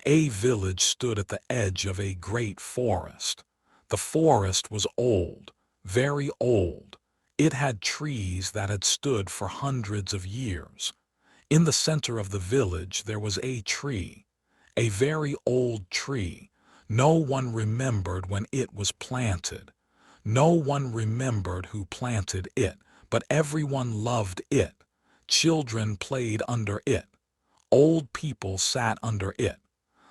A village stood at the edge of a great forest. The forest was old, very old. It had trees that had stood for hundreds of years. In the center of the village there was a tree, a very old tree. No one remembered when it was planted. No one remembered who planted it, but everyone loved it. Children played under it. Old people sat under it.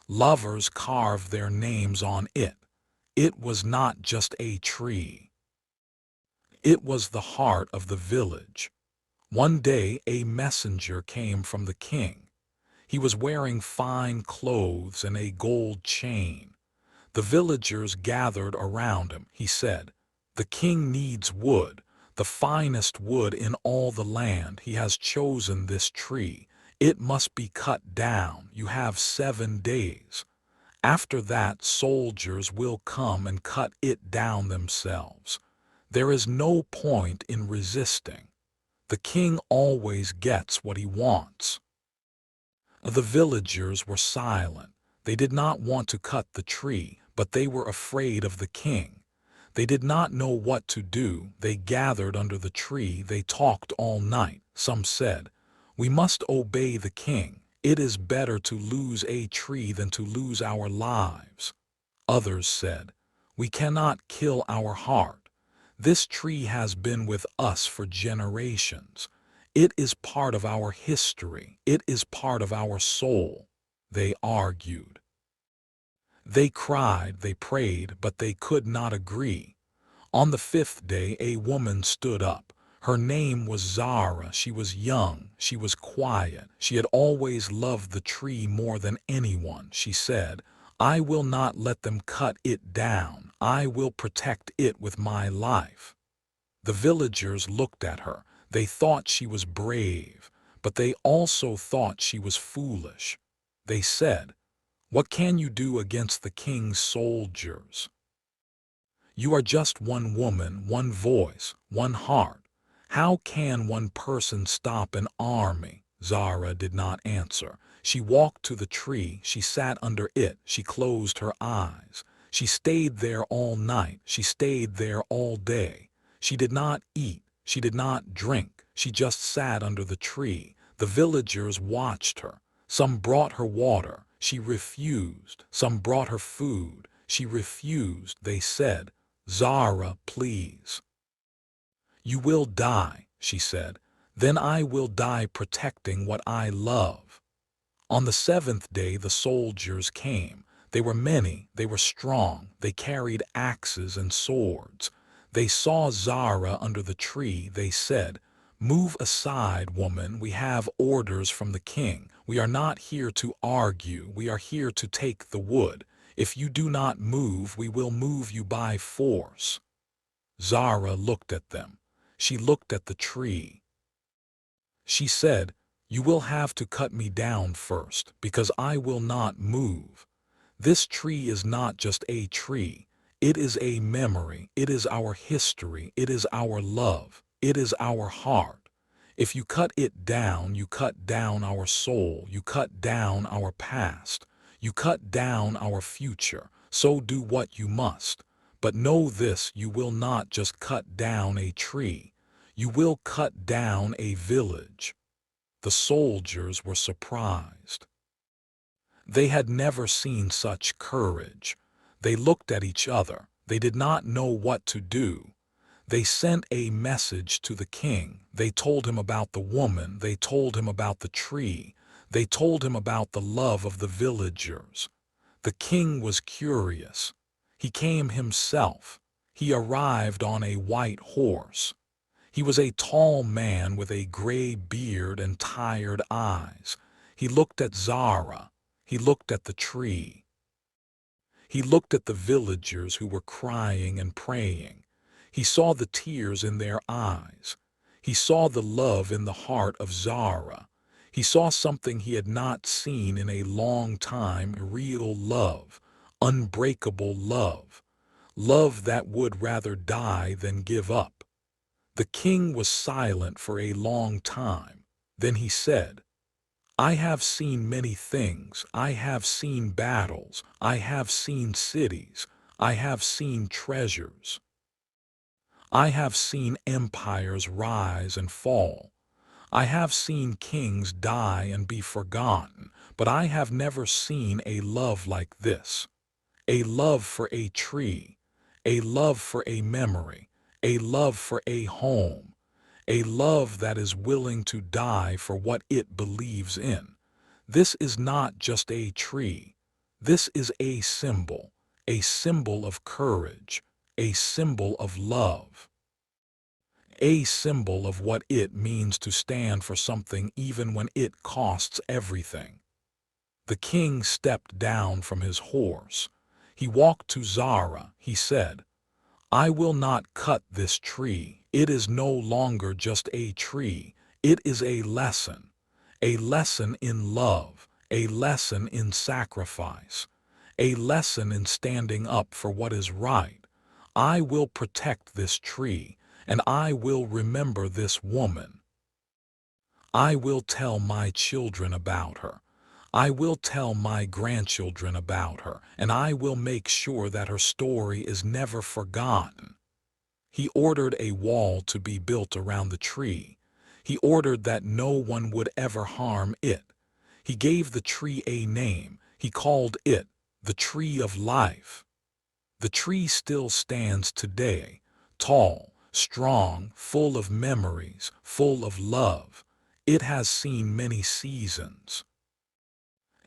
Lovers carved their names on it. It was not just a tree. It was the heart of the village. One day a messenger came from the king. He was wearing fine clothes and a gold chain. The villagers gathered around him. He said, "The king needs wood, the finest wood in all the land. He has chosen this tree. It must be cut down. You have 7 days. After that, soldiers will come and cut it down themselves. There is no point in resisting. The king always gets what he wants." The villagers were silent. They did not want to cut the tree, but they were afraid of the king. They did not know what to do. They gathered under the tree. They talked all night. Some said, "We must obey the king. It is better to lose a tree than to lose our lives." Others said, "We cannot kill our heart. This tree has been with us for generations. It is part of our history. It is part of our soul." They argued. They cried, they prayed, but they could not agree. On the 5th day a woman stood up. Her name was Zara. She was young. She was quiet. She had always loved the tree more than anyone. She said, "I will not let them cut it down. I will protect it with my life." The villagers looked at her. They thought she was brave, but they also thought she was foolish. They said, "What can you do against the king's soldiers? You are just one woman, one voice, one heart. How can one person stop an army?" Zara did not answer. She walked to the tree. She sat under it. She closed her eyes. She stayed there all night. She stayed there all day. She did not eat. She did not drink. She just sat under the tree. The villagers watched her. Some brought her water. She refused. Some brought her food. She refused. They said, "Zara, please." "You will die," she said. "Then I will die protecting what I love." On the 7th day the soldiers came. They were many, they were strong, they carried axes and swords. They saw Zara under the tree. They said, "Move aside, woman. We have orders from the king. We are not here to argue. We are here to take the wood. If you do not move, we will move you by force." Zara looked at them. She looked at the tree. She said, "You will have to cut me down first, because I will not move. This tree is not just a tree. It is a memory. It is our history. It is our love. It is our heart. If you cut it down, you cut down our soul. You cut down our past. You cut down our future. So do what you must. But know this, you will not just cut down a tree. You will cut down a village." The soldiers were surprised. They had never seen such courage. They looked at each other. They did not know what to do. They sent a message to the king. They told him about the woman. They told him about the tree. They told him about the love of the villagers. The king was curious. He came himself. He arrived on a white horse. He was a tall man with a gray beard and tired eyes. He looked at Zara. He looked at the tree. He looked at the villagers who were crying and praying. He saw the tears in their eyes. He saw the love in the heart of Zara. He saw something he had not seen in a long time, real love, unbreakable love, love that would rather die than give up. The king was silent for a long time. Then he said, I have seen many things. I have seen battles. I have seen cities. I have seen treasures. I have seen empires rise and fall. I have seen kings die and be forgotten, but I have never seen a love like this. A love for a tree, a love for a memory, a love for a home, a love that is willing to die for what it believes in. This is not just a tree. This is a symbol of courage, a symbol of love, a symbol of what it means to stand for something even when it costs everything. The king stepped down from his horse. He walked to Zara. He said, I will not cut this tree. It is no longer just a tree. It is a lesson in love, a lesson in sacrifice, a lesson in standing up for what is right. I will protect this tree, and I will remember this woman. I will tell my children about her. I will tell my grandchildren about her, and I will make sure that her story is never forgotten. He ordered a wall to be built around the tree. He ordered that no one would ever harm it. He gave the tree a name. He called it the Tree of Life. The tree still stands today, tall, strong, full of memories, full of love. It has seen many seasons.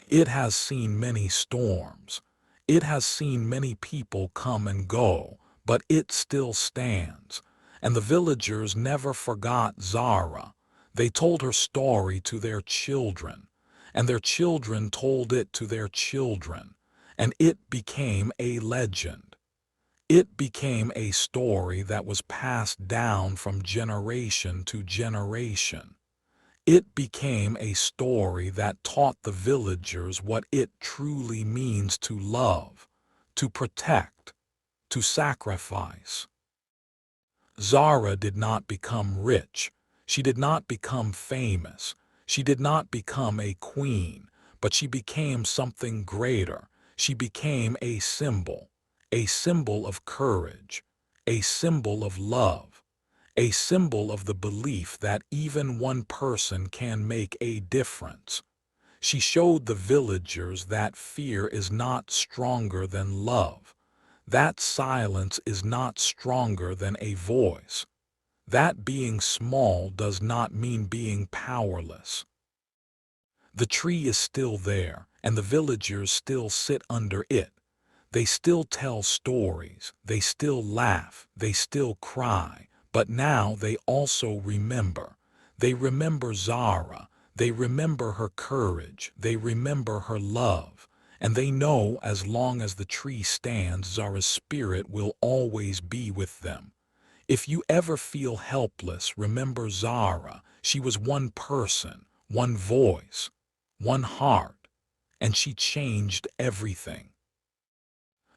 It has seen many storms. It has seen many people come and go, but it still stands. And the villagers never forgot Zara. They told her story to their children, and their children told it to their children, and it became a legend. It became a story that was passed down from generation to generation. It became a story that taught the villagers what it truly means to love, to protect, to sacrifice. Zara did not become rich. She did not become famous. She did not become a queen, but she became something greater. She became a symbol of courage, a symbol of love, a symbol of the belief that even one person can make a difference. She showed the villagers that fear is not stronger than love, that silence is not stronger than a voice, that being small does not mean being powerless. The tree is still there, and the villagers still sit under it. They still tell stories, they still laugh, they still cry, but now they also remember. They remember Zara, they remember her courage, they remember her love, and they know as long as the tree stands, Zara's spirit will always be with them. If you ever feel helpless, remember Zara. She was one person, one voice, one heart, and she changed everything.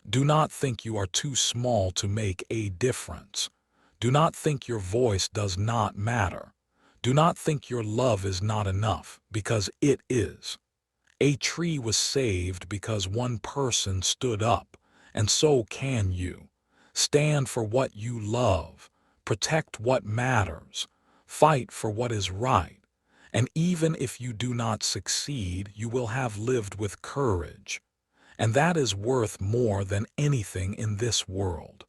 Do not think you are too small to make a difference. Do not think your voice does not matter. Do not think your love is not enough, because it is. A tree was saved because one person stood up, and so can you. Stand for what you love. Protect what matters. Fight for what is right. And even if you do not succeed, you will have lived with courage. And that is worth more than anything in this world.